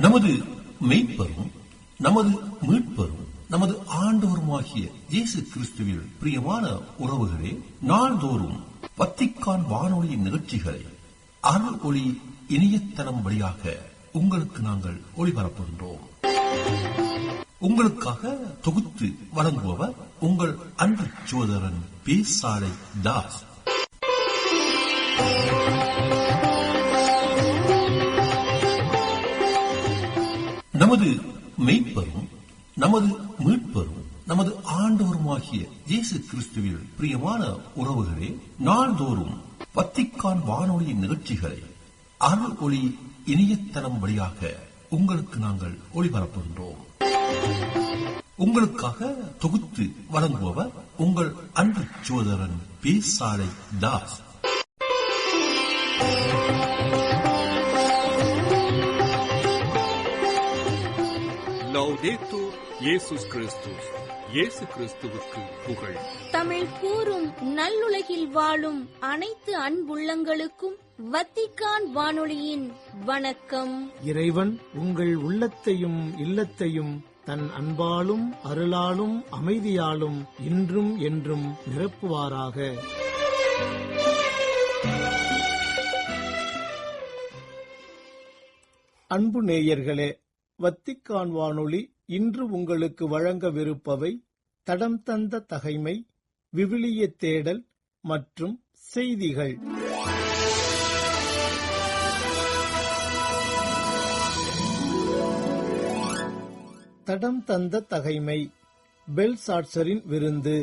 நமது மெய்ப்பரும் நமது மீட்பரும் நமது ஆண்டவருமாகிய இயேசு கிறிஸ்துவில் பிரியமான உறவுகளே, நாள்தோறும் வத்திக்கான் வானொலியின் நிகழ்ச்சிகளை அருள் ஒளி இணையதளம் வழியாக உங்களுக்கு நாங்கள் ஒளிபரப்புகின்றோம். உங்களுக்காக தொகுத்து வழங்குபவர் உங்கள் அன்பு சகோதரன் பேசாலை தாஸ். நமது மெய்ப்பரும் நமது மீட்பரும் நமது ஆண்டவருமாகிய இயேசு கிறிஸ்துவில் பிரியமான உறவுகளே, நாள்தோறும் வத்திக்கான் வானொலியின் நிகழ்ச்சிகளை அருள் ஒளி இணையதளம் வழியாக உங்களுக்கு நாங்கள் ஒளிபரப்புகின்றோம். உங்களுக்காக தொகுத்து வழங்குபவர் உங்கள் அன்பு சகோதரன் பேசாலை தாஸ். லௌதேத்தூர் இயேசுஸ் கிறிஸ்துஸ். இயேசு கிறிஸ்துவுக்கு புகழ். தமிழ் கூறும் நல்லுலகில் வாழும் அனைத்து அன்புள்ளங்களுக்கும் வத்திக்கான் வானொலியின் வணக்கம். இறைவன் உங்கள் உள்ளத்தையும் இல்லத்தையும் தன் அன்பாலும் அருளாலும் அமைதியாலும் இன்றும் என்றும் நிரப்புவாராக. அன்பு நேயர்களே, வத்திக்கான் வானொலி இன்று உங்களுக்கு வழங்கவிருப்பவை தடம் தந்த தகைமை, விவிலிய தேடல் மற்றும் செய்திகள். தடம் தந்த தகைமை, பெல்சாட்சரின் விருந்து.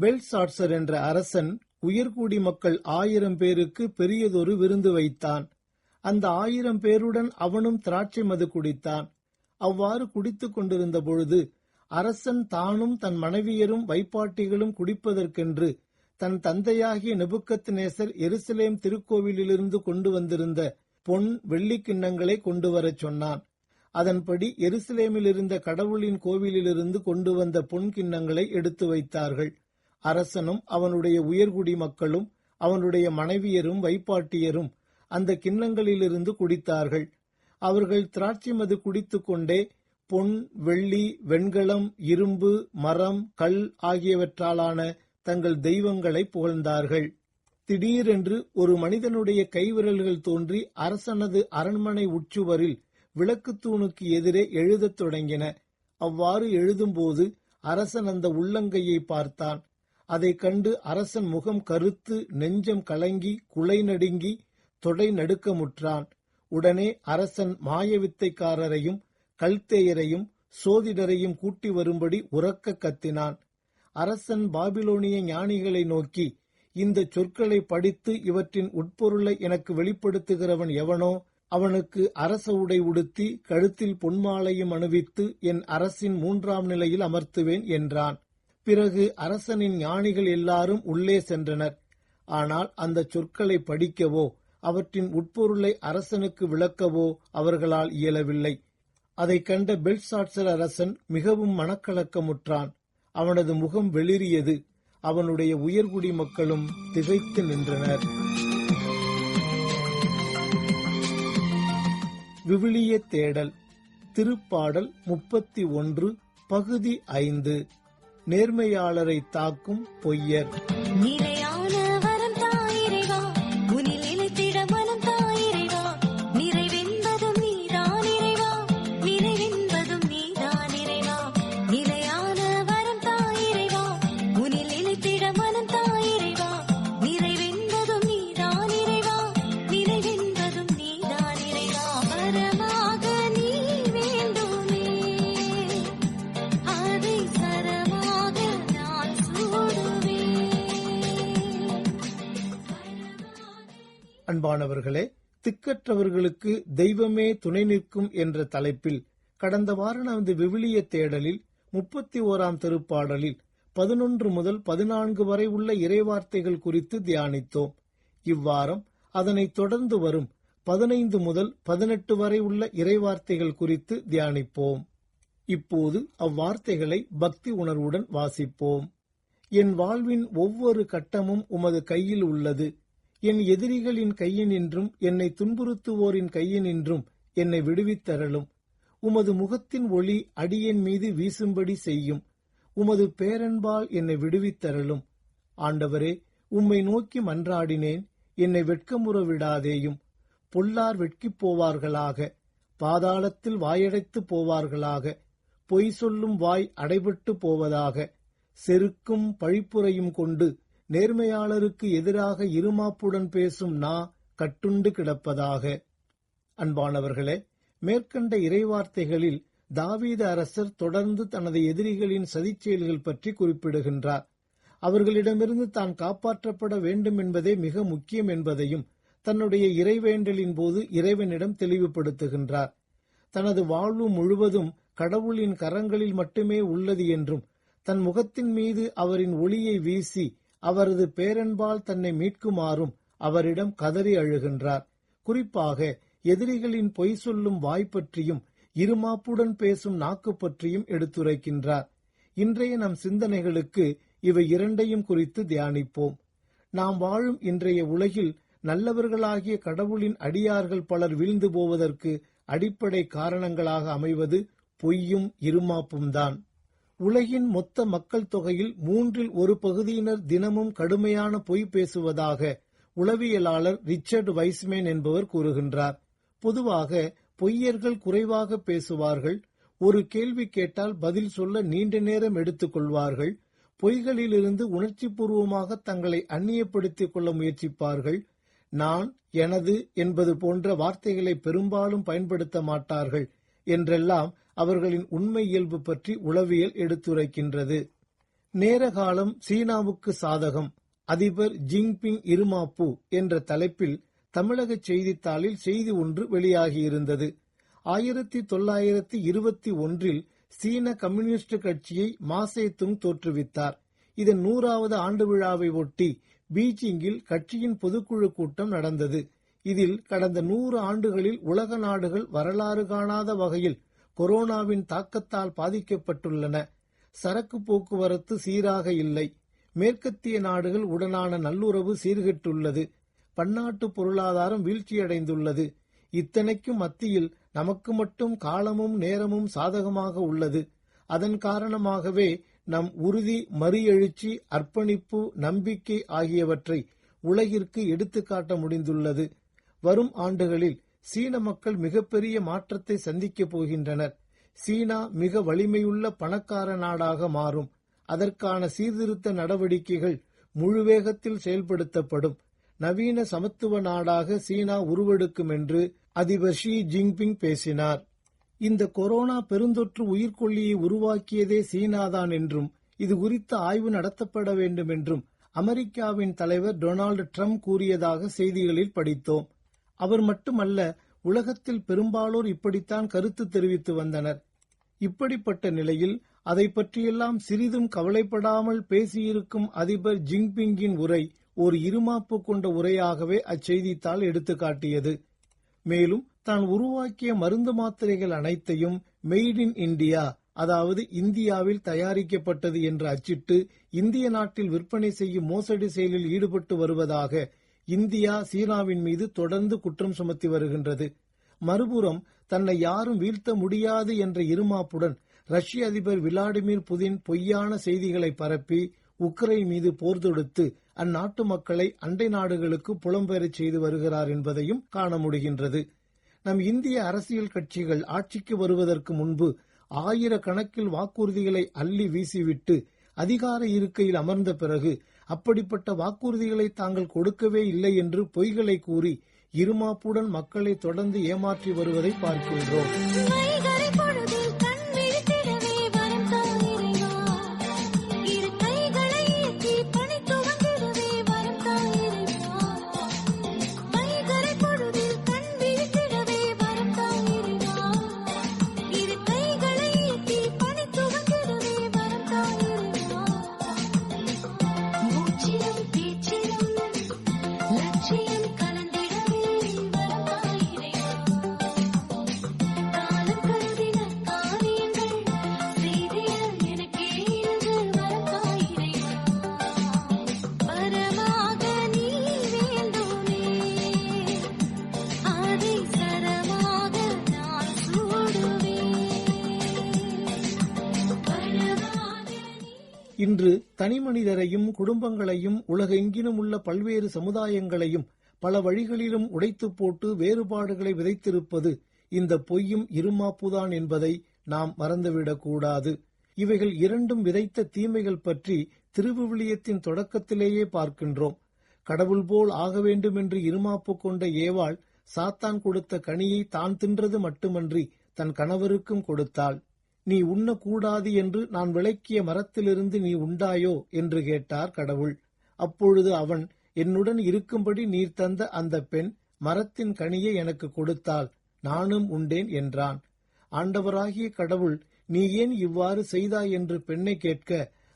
பெல்சாட்சர் என்ற அரசன் உயர்குடி மக்கள் 1000 பேருக்கு பெரியதொரு விருந்து வைத்தான். அந்த 1000 பேருடன் அவனும் திராட்சை மது குடித்தான். அவ்வாறு குடித்துக் கொண்டிருந்த பொழுது அரசன் தானும் தன் மனைவியரும் வைப்பாட்டிகளும் குடிப்பதற்கென்று தன் தந்தையாகிய நெபுக்கத்நேசர் எருசலேம் திருக்கோவிலிலிருந்து கொண்டு வந்திருந்த பொன் வெள்ளி கிண்ணங்களை கொண்டு வரச் சொன்னான். அதன்படி எருசலேமில் இருந்த கடவுளின் கோவிலிலிருந்து கொண்டு வந்த பொன் கிண்ணங்களை எடுத்து வைத்தார்கள். அரசனும் அவனுடைய உயர்குடி மக்களும் அவனுடைய மனைவியரும் வைப்பாட்டியரும் அந்த கிண்ணங்களிலிருந்து குடித்தார்கள். அவர்கள் திராட்சை மது குடித்துக் கொண்டே பொன், வெள்ளி, வெண்கலம், இரும்பு, மரம், கல் ஆகியவற்றாலான தங்கள் தெய்வங்களை புகழ்ந்தார்கள். திடீரென்று ஒரு மனிதனுடைய கைவிரல்கள் தோன்றி அரசனது அரண்மனை உட்சுவரில் விளக்குத்தூணுக்கு எதிரே எழுதத் தொடங்கின. அவ்வாறு எழுதும்போது அரசன் அந்த உள்ளங்கையை பார்த்தான். அதைக் கண்டு அரசன் முகம் கருத்து, நெஞ்சம் கலங்கி, குலை நடுங்கி, தொடை நடுக்கமுற்றான். உடனே அரசன் மாயவித்தைக்காரரையும் கல்தேயரையும் சோதிடரையும் கூட்டி வரும்படி உரக்க கத்தினான். அரசன் பாபிலோனிய ஞானிகளை நோக்கி, இந்த சொற்களை படித்து இவற்றின் உட்பொருளை எனக்கு வெளிப்படுத்துகிறவன் எவனோ அவனுக்கு அரச உடை உடுத்தி கழுத்தில் பொன்மாலையும் அணிவித்து என் அரசின் 3ஆம் நிலையில் அமர்த்துவேன் என்றான். பிறகு அரசனின் ஞானிகள் எல்லாரும் உள்ளே சென்றனர். ஆனால் அந்த சொற்களை படிக்கவோ அவற்றின் உட்பொருளை அரசனுக்கு விளக்கவோ அவர்களால் இயலவில்லை. அதைக் கண்ட பெல்சாட்சர் அரசன் மிகவும் மனக்கலக்கமுற்றான். அவனது முகம் வெளிறியது. அவனுடைய உயர்குடி மக்களும் திகைத்து நின்றனர். விவிலிய தேடல். திருப்பாடல் 31 பகுதி 5. நேர்மையாளரை தாக்கும் பொய்யர். நிலையான வரம் தாயிரைவா, உனில் நிலைத்திட மனம் தாயிரைவா, நிறைவென்பதும் நீதான் இறைவா, நிறைவென்பதும் நீதான் இறைவா. நிலையான வரம் தாயிரைவா, உனில் நிலைத்திட மனம் தாயிரைவா, நிறைவென்பதும் நீதான் இறைவா, நிறைவென்பதும் நீதான் இறைவா. வரமாக நீ வேண்டுமே, அதை சரமாக நான் சூடுவேன். அன்பானவர்களே, திக்கற்றவர்களுக்கு தெய்வமே துணை நிற்கும் என்ற தலைப்பில் கடந்த வாரம் நமது விவிலிய தேடலில் 31ஆம் திருப்பாடலில் 11 முதல் 14 வரை உள்ள இறைவார்த்தைகள் குறித்து தியானித்தோம். இவ்வாரம் அதனைத் தொடர்ந்து வரும் 15 முதல் 18 வரை உள்ள இறைவார்த்தைகள் குறித்து தியானிப்போம். இப்போது அவ்வார்த்தைகளை பக்தி உணர்வுடன் வாசிப்போம். என் வாழ்வின் ஒவ்வொரு கட்டமும் உமது கையில் உள்ளது. என் எதிரிகளின் கையினின்றும் என்னை துன்புறுத்துவோரின் கையினின்றும் என்னை விடுவித்தரலும். உமது முகத்தின் ஒளி அடியேன் மீது வீசும்படி செய்யும். உமது பேரன்பால் என்னை விடுவித்தரலும். ஆண்டவரே, உம்மை நோக்கி மன்றாடினேன், என்னை வெட்கமுற விடாதேயும். பொல்லார் வெட்கிப் போவார்களாக, பாதாளத்தில் வாயடைத்து போவார்களாக. பொய் சொல்லும் வாய் அடைபட்டு போவதாக. செருக்கும் பழிப்புரையும் கொண்டு நேர்மையாளருக்கு எதிராக இருமாப்புடன் பேசும் நா கட்டுண்டு கிடப்பதாக. அன்பானவர்களே, மேற்கண்ட இறைவார்த்தைகளில் தாவீது அரசர் தொடர்ந்து தனது எதிரிகளின் சதிச்செயல்கள் பற்றி குறிப்பிடுகின்றார். அவர்களிடமிருந்து தான் காப்பாற்றப்பட வேண்டும் என்பதே மிக முக்கியம் என்பதையும் தன்னுடைய இறைவேண்டலின் போது இறைவனிடம் தெளிவுபடுத்துகின்றார். தனது வாழ்வு முழுவதும் கடவுளின் கரங்களில் மட்டுமே உள்ளது என்றும், தன் முகத்தின் மீது அவரின் ஒளியை வீசி அவரது பேரன்பால் தன்னை மீட்குமாறும் அவரிடம் கதறி அழுகின்றார். குறிப்பாக எதிரிகளின் பொய் சொல்லும் வாய் பற்றியும் இருமாப்புடன் பேசும் நாக்கு பற்றியும் எடுத்துரைக்கின்றார். இன்றைய நம் சிந்தனைகளுக்கு இவை இரண்டையும் குறித்து தியானிப்போம். நாம் வாழும் இன்றைய உலகில் நல்லவர்களாகிய கடவுளின் அடியார்கள் பலர் வீழ்ந்து போவதற்கு அடிப்படை காரணங்களாக அமைவது பொய்யும் இருமாப்பும் தான். உலகின் மொத்த மக்கள் தொகையில் 1/3 பகுதியினர் தினமும் கடுமையான பொய் பேசுவதாக உளவியலாளர் ரிச்சர்ட் வைஸ்மேன் என்பவர் கூறுகின்றார். பொதுவாக பொய்யர்கள் குறைவாக பேசுவார்கள். ஒரு கேள்வி கேட்டால் பதில் சொல்ல நீண்ட நேரம் எடுத்துக் கொள்வார்கள். பொய்களிலிருந்து உணர்ச்சி பூர்வமாக தங்களை அந்நியப்படுத்திக் கொள்ள முயற்சிப்பார்கள். நான், எனது என்பது போன்ற வார்த்தைகளை பெரும்பாலும் பயன்படுத்த மாட்டார்கள் என்றெல்லாம் அவர்களின் உண்மை இயல்பு பற்றி உளவியல் எடுத்துரைக்கின்றது. நேரகாலம் சீனாவுக்கு சாதகம், அதிபர் ஜின்பிங் இருமாப்பு என்ற தலைப்பில் தமிழக செய்தித்தாளில் செய்தி ஒன்று வெளியாகியிருந்தது. 1921 சீன கம்யூனிஸ்ட் கட்சியை மாசேதுங் தோற்றுவித்தார். இதன் 100வது ஆண்டு விழாவை ஒட்டி பீஜிங்கில் கட்சியின் பொதுக்குழு கூட்டம் நடந்தது. இதில் கடந்த 100 ஆண்டுகளில் உலக நாடுகள் வரலாறு காணாத வகையில் கொரோனாவின் தாக்கத்தால் பாதிக்கப்பட்டுள்ளன. சரக்கு போக்குவரத்து சீராக இல்லை. மேற்கத்திய நாடுகள் உடனான நல்லுறவு சீர்கெட்டுள்ளது. பன்னாட்டு பொருளாதாரம் வீழ்ச்சியடைந்துள்ளது. இத்தனைக்கும் மத்தியில் நமக்கு மட்டும் காலமும் நேரமும் சாதகமாக உள்ளது. அதன் காரணமாகவே நம் உறுதி, மறுஎழுச்சி, அர்ப்பணிப்பு, நம்பிக்கை ஆகியவற்றை உலகிற்கு எடுத்துக்காட்ட முடிந்துள்ளது. வரும் ஆண்டுகளில் சீன மக்கள் மிகப்பெரிய மாற்றத்தை சந்திக்கப் போகின்றனர். சீனா மிக வலிமையுள்ள பணக்கார நாடாக மாறும். அதற்கான சீர்திருத்த நடவடிக்கைகள் முழுவேகத்தில் செயல்படுத்தப்படும். நவீன சமத்துவ நாடாக சீனா உருவெடுக்கும் என்று அதிபர் ஷி ஜின்பிங் பேசினார். இந்த கொரோனா பெருந்தொற்று உயிர்கொல்லியை உருவாக்கியதே சீனாதான் என்றும், இது குறித்த ஆய்வு நடத்தப்பட வேண்டும் என்றும் அமெரிக்காவின் தலைவர் டொனால்டு டிரம்ப் கூறியதாக செய்திகளில் படித்தோம். அவர் மட்டுமல்ல, உலகத்தில் பெரும்பாலோர் இப்படித்தான் கருத்து தெரிவித்து வந்தனர். இப்படிப்பட்ட நிலையில் அதை பற்றியெல்லாம் சிறிதும் கவலைப்படாமல் பேசியிருக்கும் அதிபர் ஜின்பிங்கின் உரை ஒரு இருமாப்பு கொண்ட உரையாகவே அச்செய்தித்தாள் எடுத்துக்காட்டியது. மேலும் தான் உருவாக்கிய மருந்து மாத்திரைகள் அனைத்தையும் மெய்ட் இன் இந்தியா, அதாவது இந்தியாவில் தயாரிக்கப்பட்டது என்று அச்சிட்டு இந்திய நாட்டில் விற்பனை செய்யும் மோசடி செயலில் ஈடுபட்டு வருவதாக இந்தியா சீனாவின் மீது தொடர்ந்து குற்றம் சுமத்தி வருகின்றது. மறுபுறம் தன்னை யாரும் வீழ்த்த முடியாது என்ற இருமாப்புடன் ரஷ்ய அதிபர் விளாடிமிர் புதின் பொய்யான செய்திகளை பரப்பி உக்ரைன் மீது போர் தொடுத்து அந்நாட்டு மக்களை அண்டை நாடுகளுக்கு புலம்பெயரச் செய்து வருகிறார் என்பதையும் காண முடிகின்றது. நம் இந்திய அரசியல் கட்சிகள் ஆட்சிக்கு வருவதற்கு முன்பு ஆயிரக்கணக்கில் வாக்குறுதிகளை அள்ளி வீசிவிட்டு அதிகார இருக்கையில் அமர்ந்த பிறகு அப்படிப்பட்ட வாக்குறுதிகளை தாங்கள் கொடுக்கவே இல்லை என்று பொய்களை கூறி இருமாப்புடன் மக்களை தொடர்ந்து ஏமாற்றி வருவதை பார்க்கின்றோம். கைகளை பொழுதில் கண் விழித்திடவே வரம் தாயிரைவா, இரு கைகளை ஏற்றி பணி துவங்கிடவே வரம் தாயிரைவா, கைகளை பொழுதில் கண் விழித்திடவே வரம் தாயிரைவா, இரு கைகளை ஏற்றி பணி துவங்கிடவே வரம் தாயிரைவா, மூச்சிலும் பேச்சிலும் லட்சியம் கலந்திடவே வரம் தாயிரைவா, காலம் இன்று தனிமனிதரையும் குடும்பங்களையும் உலகெங்கிலும் உள்ள பல்வேறு சமுதாயங்களையும் பல வழிகளிலும் உடைத்து போட்டு வேறுபாடுகளை விதைத்திருப்பது இந்த பொய்யும் இருமாப்புதான் என்பதை நாம் மறந்துவிடக்கூடாது. இவைகள் இரண்டும் விதைத்த தீமைகள் பற்றி திருவிவிலியத்தின் தொடக்கத்திலேயே பார்க்கின்றோம். கடவுள் போல் ஆக வேண்டும் என்று இருமாப்பு கொண்ட ஏவாள் சாத்தான் கொடுத்த கனியை தான் தின்றது மட்டுமன்றி தன் கணவருக்கும் கொடுத்தாள். நீ உண்ணக்கூடாது என்று நான் விலக்கிய மரத்திலிருந்து நீ உண்டாயோ என்று கேட்டார் கடவுள். அப்பொழுது அவன், என்னுடன் இருக்கும்படி நீர் தந்த அந்த பெண் மரத்தின் கனியை எனக்கு கொடுத்தாள், நானும் உண்டேன் என்றான். ஆண்டவராகிய கடவுள், நீ ஏன் இவ்வாறு செய்தாய் என்று பெண்ணை கேட்க,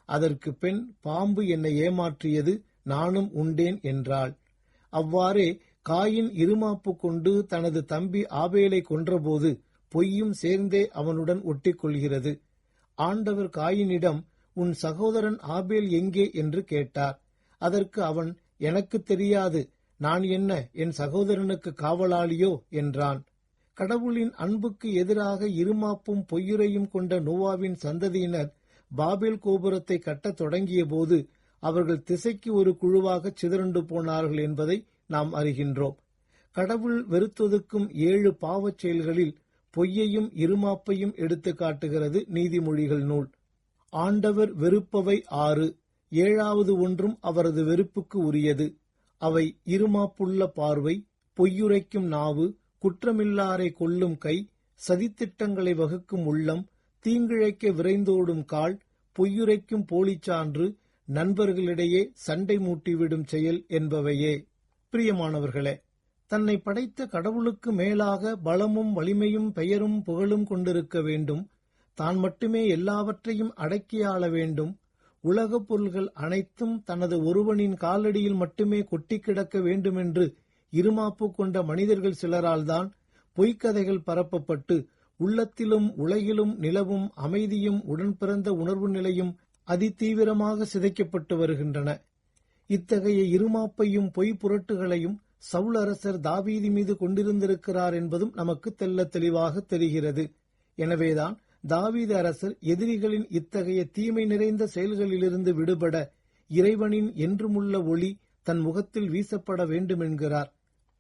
அதற்கு பெண், பாம்பு என்னை ஏமாற்றியது, நானும் உண்டேன் என்றாள். அவ்வாறே காயின் இருமாப்பு கொண்டு தனது தம்பி ஆபேலை கொன்றபோது பொய்யும் சேர்ந்தே அவனுடன் ஒட்டிக்கொள்கிறது. ஆண்டவர் காயினிடம், உன் சகோதரன் ஆபேல் எங்கே என்று கேட்டார். அதற்கு அவன், எனக்கு தெரியாது, நான் என்ன என் சகோதரனுக்கு காவலாளியோ என்றான். கடவுளின் அன்புக்கு எதிராக இருமாப்பும் பொய்யுரையும் கொண்ட நோவாவின் சந்ததியினர் பாபேல் கோபுரத்தை கட்டத் தொடங்கிய போது அவர்கள் திசைக்கு ஒரு குழுவாக சிதறண்டு போனார்கள் என்பதை நாம் அறிகின்றோம். கடவுள் வெறுத்தொதுக்கும் 7 பாவச் செயல்களில் பொய்யையும் இருமாப்பையும் எடுத்து காட்டுகிறது நீதிமொழிகள் நூல். ஆண்டவர் வெறுப்பவை 6, 7வது ஒன்றும் அவரது வெறுப்புக்கு உரியது. அவை இருமாப்புள்ள பார்வை, பொய்யுரைக்கும் நாவு, குற்றமில்லாரை கொல்லும் கை, சதித்திட்டங்களை வகுக்கும் உள்ளம், தீங்கிழைக்க விரைந்தோடும் கால், பொய்யுரைக்கும் போலிச்சான்று, நண்பர்களிடையே சண்டை மூட்டிவிடும் செயல் என்பவையே. பிரியமானவர்களே, தன்னை படைத்த கடவுளுக்கு மேலாக பலமும் வலிமையும் பெயரும் புகழும் கொண்டிருக்க வேண்டும், தான் மட்டுமே எல்லாவற்றையும் அடக்கியாள வேண்டும், உலகப் பொருள்கள் அனைத்தும் தனது ஒருவனின் காலடியில் மட்டுமே கொட்டி கிடக்க வேண்டுமென்று இருமாப்பு கொண்ட மனிதர்கள் சிலரால்தான் பொய்க்கதைகள் பரப்பப்பட்டு உள்ளத்திலும் உலகிலும் நிலவும் அமைதியும் உடன் பிறந்த உணர்வு நிலையும் அதிதீவிரமாக சிதைக்கப்பட்டு வருகின்றன. இத்தகைய இருமாப்பையும் பொய் புரட்டுகளையும் சவுல் அரசர் தாவீது மீது கொண்டிருந்திருக்கிறார் என்பதும் நமக்கு தெள்ளத் தெளிவாக தெரிகிறது. எனவேதான் தாவீது அரசர் எதிரிகளின் இத்தகைய தீமை நிறைந்த செயல்களிலிருந்து விடுபட இறைவனின் என்றுமுள்ள ஒளி தன் முகத்தில் வீசப்பட வேண்டும் என்கிறார்.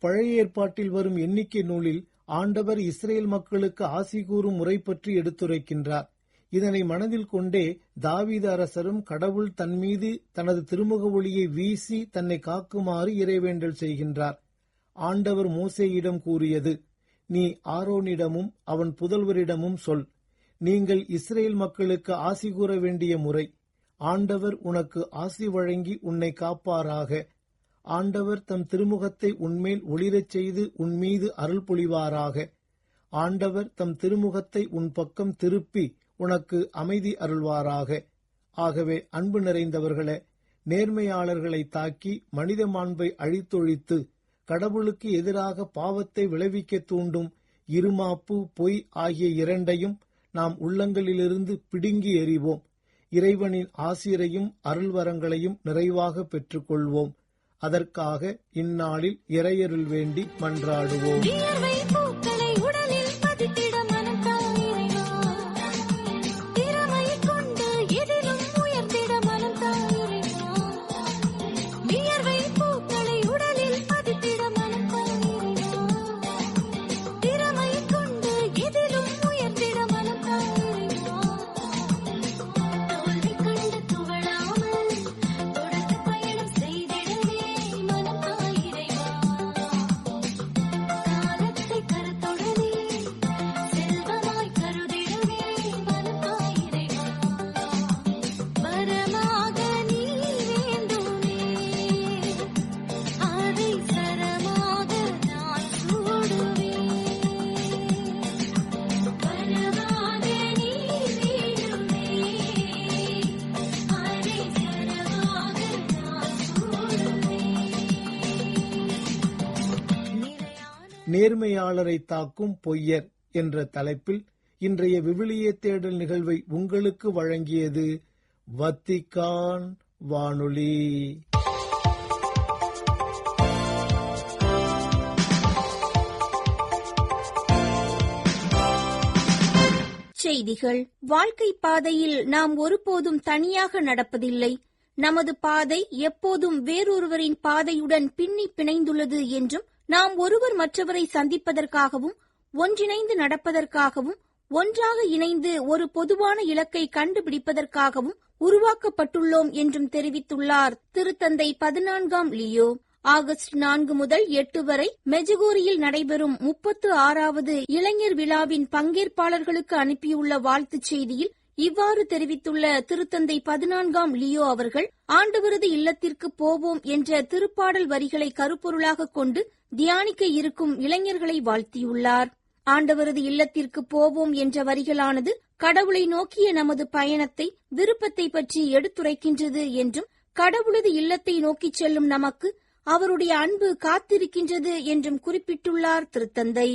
பழைய ஏற்பாட்டில் வரும் எண்ணிக்கை நூலில் ஆண்டவர் இஸ்ரேல் மக்களுக்கு ஆசி கூறும் முறை பற்றி எடுத்துரைக்கின்றார். இதனை மனதில் கொண்டே தாவீது அரசரும் கடவுள் தன் மீது தனது திருமுக ஒளியை வீசி தன்னை காக்குமாறு இறைவேண்டல் செய்கின்றார். ஆண்டவர் மோசேயிடம் கூறியது, நீ ஆரோனிடமும் அவன் புதல்வரிடமும் சொல், நீங்கள் இஸ்ரேல் மக்களுக்கு ஆசி கூற வேண்டிய முறை. ஆண்டவர் உனக்கு ஆசி வழங்கி உன்னை காப்பாராக. ஆண்டவர் தம் திருமுகத்தை உன்மேல் ஒளிரச் செய்து உன்மீது அருள் பொழிவாராக. ஆண்டவர் தம் திருமுகத்தை உன் பக்கம் திருப்பி உனக்கு அமைதி அருள்வாராக. ஆகவே அன்பு நிறைந்தவர்களே, நேர்மையாளர்களை தாக்கி மனித மாண்பை அழித்தொழித்து கடவுளுக்கு எதிராக பாவத்தை விளைவிக்க தூண்டும் இருமாப்பு, பொய் ஆகிய இரண்டையும் நாம் உள்ளங்களிலிருந்து பிடுங்கி எறிவோம். இறைவனின் ஆசிரையும் அருள்வரங்களையும் நிறைவாக பெற்றுக்கொள்வோம். அதற்காக இந்நாளில் இறையருள் வேண்டி மன்றாடுவோம். வியர்வை பூக்களை உடலில் பதித்திட மனம் தாயிரையா, திறமை கொண்டு எதிலும் உயர்த்திட மனம் தாயிரையா. வியர்வை பூக்களை உடலில் பதித்திட மனம் தாயிரையா, திறமை கொண்டு எதிலும் உயர்த்திட மனம் தாயிரையா. தோல்வி கண்டு துவளாமல் தொடர்ந்து பயணம் செய்திடவே மனம் தாயிரையா. காலத்தை கருத்துடனே செல்வமாய் கருதிடவே மனம் தாயிரையா. வரமாக நீ வேண்டுமே, அதை சரமாக நான் சூடுவேன். வரமாக நீ வேண்டுமே, அதை சரமாக நான் சூடுவேன். நேர்மையாளரை தாக்கும் பொய்யர் என்ற தலைப்பில் இன்றைய விவிலிய தேடல் நிகழ்வை உங்களுக்கு வழங்கியது வத்திக்கான் வானொலி. செய்திகள். வாழ்க்கை பாதையில் நாம் ஒருபோதும் தனியாக நடப்பதில்லை. நமது பாதை எப்போதும் வேறொருவரின் பாதையுடன் பின்னி பிணைந்துள்ளது என்றும், நாம் ஒருவர் மற்றவரை சந்திப்பதற்காகவும் ஒன்றிணைந்து நடப்பதற்காகவும் ஒன்றாக இணைந்து ஒரு பொதுவான இலக்கை கண்டுபிடிப்பதற்காகவும் உருவாக்கப்பட்டுள்ளோம் என்றும் தெரிவித்துள்ளார் திருத்தந்தை 14ஆம் லியோ. ஆகஸ்ட் 4 முதல் 8 வரை மெஜுகூரியில் நடைபெறும் 36வது இளைஞர் விழாவின் பங்கேற்பாளர்களுக்கு அனுப்பியுள்ள வாழ்த்துச் செய்தியில் இவ்வாறு தெரிவித்துள்ள திருத்தந்தை 14ஆம் லியோ அவர்கள், ஆண்டவரது இல்லத்திற்கு போவோம் என்ற திருப்பாடல் வரிகளை கருப்பொருளாக கொண்டு தியானிக்க இருக்கும் இளைஞர்களை வாழ்த்தியுள்ளார். ஆண்டவரது இல்லத்திற்கு போவோம் என்ற வரிகளானது கடவுளை நோக்கிய நமது பயணத்தை, விருப்பத்தை பற்றி எடுத்துரைக்கின்றது என்றும், கடவுளது இல்லத்தை நோக்கிச் செல்லும் நமக்கு அவருடைய அன்பு காத்திருக்கின்றது என்றும் குறிப்பிட்டுள்ளார் திருத்தந்தை.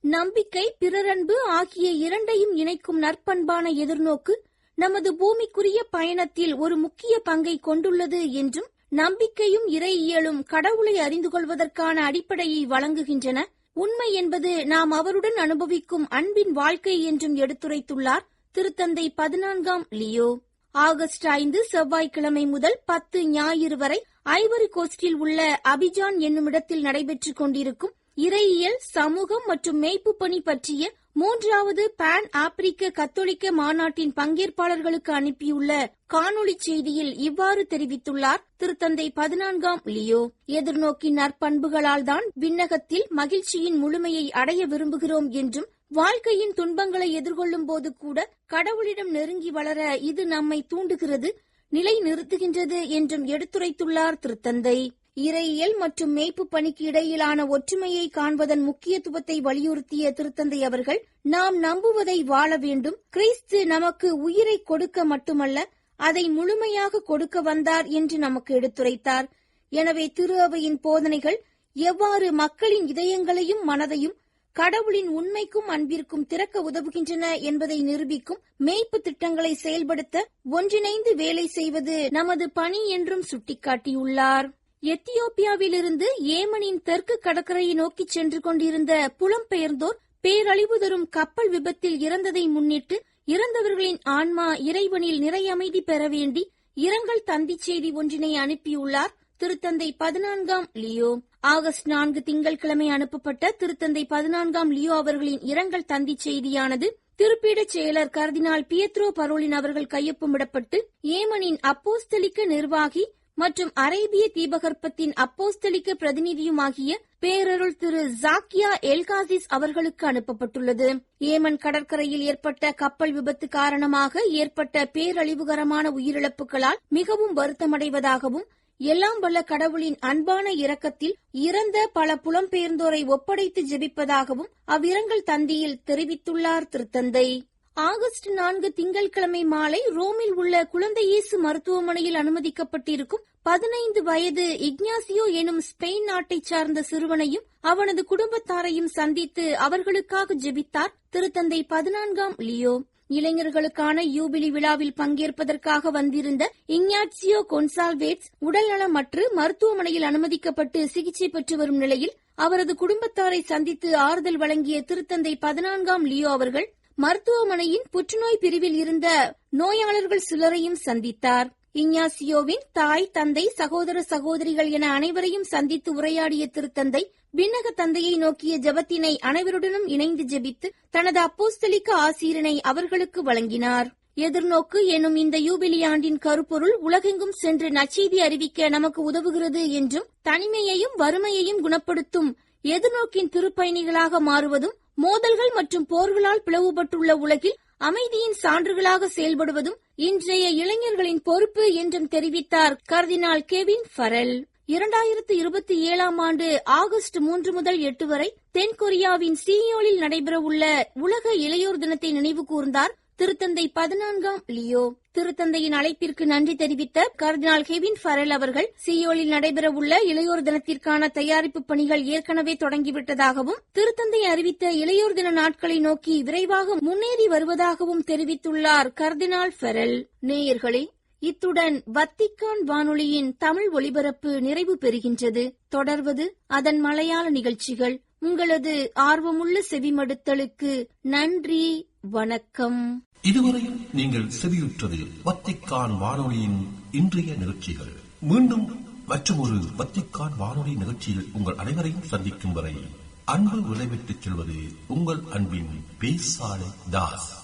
நம்பிக்கை, பிறரன்பு ஆகிய இரண்டையும் இணைக்கும் நற்பண்பான எதிர்நோக்கு நமது பூமிக்குரிய பயணத்தில் ஒரு முக்கிய பங்கை கொண்டுள்ளது என்றும், நம்பிக்கையும் இறையியலும் கடவுளை அறிந்து கொள்வதற்கான அடிப்படையை வழங்குகின்றன, உண்மை என்பது நாம் அவருடன் அனுபவிக்கும் அன்பின் வாழ்க்கை என்றும் எடுத்துரைத்துள்ளார் திருத்தந்தை 14ஆம் லியோ. ஆகஸ்ட் 5 செவ்வாய்க்கிழமை முதல் 10 ஞாயிறு வரை ஐவரி கோஸ்டில் உள்ள அபிஜான் என்னுமிடத்தில் நடைபெற்றுக் கொண்டிருக்கும் இறையியல், சமூகம் மற்றும் மேய்ப்பு பணி பற்றிய 3வது பான் ஆப்பிரிக்க கத்தோலிக்க மாநாட்டின் பங்கேற்பாளர்களுக்கு அனுப்பியுள்ள காணொளி செய்தியில் இவ்வாறு தெரிவித்துள்ளார் திருத்தந்தை 14ஆம் லியோ. எதிர்நோக்கின் நற்பண்புகளால் தான் விண்ணகத்தில் மகிழ்ச்சியின் முழுமையை அடைய விரும்புகிறோம் என்றும், வாழ்க்கையின் துன்பங்களை எதிர்கொள்ளும் போது கூட கடவுளிடம் நெருங்கி வளர இது நம்மை தூண்டுகிறது, நிலை நிறுத்துகின்றது என்றும் எடுத்துரைத்துள்ளார் திருத்தந்தை. இறையியல் மற்றும் மேய்ப்பு பணிக்கு இடையிலான ஒற்றுமையை காண்பதன் முக்கியத்துவத்தை வலியுறுத்திய திருத்தந்தை அவர்கள், நாம் நம்புவதை வாழ வேண்டும், கிறிஸ்து நமக்கு உயிரை கொடுக்க மட்டுமல்ல, அதை முழுமையாக கொடுக்க வந்தார் என்று நமக்கு எடுத்துரைத்தார். எனவே திரு அவையின் போதனைகள் எவ்வாறு மக்களின் இதயங்களையும் மனதையும் கடவுளின் உண்மைக்கும் அன்பிற்கும் திறக்க உதவுகின்றன என்பதை நிரூபிக்கும் மேய்ப்பு திட்டங்களை செயல்படுத்த ஒன்றிணைந்து வேலை செய்வது நமது பணி என்றும் சுட்டிக்காட்டியுள்ளார். எத்தியோப்பியாவிலிருந்து ஏமனின் தெற்கு கடற்கரையை நோக்கிச் சென்று கொண்டிருந்த புலம்பெயர்ந்தோர் பேரழிவு தரும் கப்பல் விபத்தில் இறந்ததை முன்னிட்டு, இறந்தவர்களின் ஆன்மா இறைவனில் நிறை அமைதி பெற வேண்டி இரங்கல் தந்திச் செய்தி ஒன்றினை அனுப்பியுள்ளார் திருத்தந்தை 14ஆம் லியோ. ஆகஸ்ட் 4 திங்கட்கிழமை அனுப்பப்பட்ட திருத்தந்தை 14ஆம் லியோ அவர்களின் இரங்கல் தந்திச் செய்தியானது திருப்பீடச் செயலர் கர்தினால் பியத்ரோ பரோலின் அவர்கள் கையொப்பமிடப்பட்டு ஏமனின் அப்போஸ்தலிக்க நிர்வாகி மற்றும் அரேபிய தீபகற்பத்தின் அப்போஸ்தலிக்க பிரதிநிதியுமாகிய பேரருள் திரு ஜாக்கியா எல்காசிஸ் அவர்களுக்கு அனுப்பப்பட்டுள்ளது. ஏமன் கடற்கரையில் ஏற்பட்ட கப்பல் விபத்து காரணமாக ஏற்பட்ட பேரழிவுகரமான உயிரிழப்புகளால் மிகவும் வருத்தமடைவதாகவும், எல்லாம் வல்ல கடவுளின் அன்பான இரக்கத்தில் இறந்த பல புலம்பெயர்ந்தோரை ஒப்படைத்து ஜெபிப்பதாகவும் அவ்விரங்கல் தந்தியில் தெரிவித்துள்ளார் திருத்தந்தை. ஆகஸ்ட் 4 திங்கட்கிழமை மாலை ரோமில் உள்ள குழந்தை இயேசு மருத்துவமனையில் அனுமதிக்கப்பட்டிருக்கும் 15 வயது இக்னாசியோ எனும் ஸ்பெயின் நாட்டைச் சார்ந்த சிறுவனையும் அவனது குடும்பத்தாரையும் சந்தித்து அவர்களுக்காக ஜெபித்தார் திருத்தந்தை 14ஆம் லியோ. இளைஞர்களுக்கான யூபிலி விழாவில் பங்கேற்பதற்காக வந்திருந்த இக்னாசியோ கொன்சால்வேட்ஸ் உடல்நலமற்று மருத்துவமனையில் அனுமதிக்கப்பட்டு சிகிச்சை பெற்று வரும் நிலையில் அவரது குடும்பத்தாரை சந்தித்து ஆறுதல் வழங்கிய திருத்தந்தை 14ஆம் லியோ அவர்கள் மருத்துவமனையின் புற்றுநோய் பிரிவில் இருந்த நோயாளர்கள் சிலரையும் சந்தித்தார். இக்னாசியோவின் தாய், தந்தை, சகோதர சகோதரிகள் என அனைவரையும் சந்தித்து உரையாடிய திருத்தந்தை விண்ணக தந்தையை நோக்கிய ஜெபத்தினை அனைவருடனும் இணைந்து ஜெபித்து தனது அப்போஸ்தலிக்க ஆசீரினை அவர்களுக்கு வழங்கினார். எதிர்நோக்கு எனும் இந்த யூபிலி ஆண்டின் கருப்பொருள் உலகெங்கும் சென்று நற்செய்தி அறிவிக்க நமக்கு உதவுகிறது என்றும், தனிமையையும் வறுமையையும் குணப்படுத்தும் எதிர்நோக்கின் திருப்பயணிகளாக மாறுவதும், மோதல்கள் மற்றும் போர்களால் பிளவுபட்டுள்ள உலகில் அமைதியின் சான்றுகளாக செயல்படுவதும் இன்றைய இளைஞர்களின் பொறுப்பு என்றும் தெரிவித்தார் கர்தினால் கெவின் ஃபரெல். 2027ஆம் ஆண்டு ஆகஸ்ட் 3 முதல் 8 வரை தென்கொரியாவின் சியோலில் நடைபெறவுள்ள உலக இளையோர் தினத்தை நினைவு கூர்ந்தார் திருத்தந்தை 14ஆம் லியோ. திருத்தந்தையின் அழைப்பிற்கு நன்றி தெரிவித்த கர்தினால் கெவின் ஃபரெல் அவர்கள், சியோலில் நடைபெறவுள்ள இளையோர் தினத்திற்கான தயாரிப்பு பணிகள் ஏற்கனவே தொடங்கிவிட்டதாகவும், திருத்தந்தை அறிவித்த இளையோர் தின நாட்களை நோக்கி விரைவாக முன்னேறி வருவதாகவும் தெரிவித்துள்ளார் கர்தினால் ஃபரெல். நேயர்களே, இத்துடன் வத்திக்கான் வானொலியின் தமிழ் ஒலிபரப்பு நிறைவு பெறுகின்றது. தொடர்வது அதன் மலையாள நிகழ்ச்சிகள். உங்களது ஆர்வமுள்ள செவிமடுத்தலுக்கு நன்றி. வணக்கம். இதுவரையில் நீங்கள் செவியுற்றது வத்திக்கான் வானொலியின் இன்றைய நிகழ்ச்சிகள். மீண்டும் மற்றொரு வத்திக்கான் வானொலி நிகழ்ச்சியில் உங்கள் அனைவரையும் சந்திக்கும் வரை அன்பு விடைபெற்றுச் செல்வது உங்கள் அன்பின் பேசாலை தாஸ்.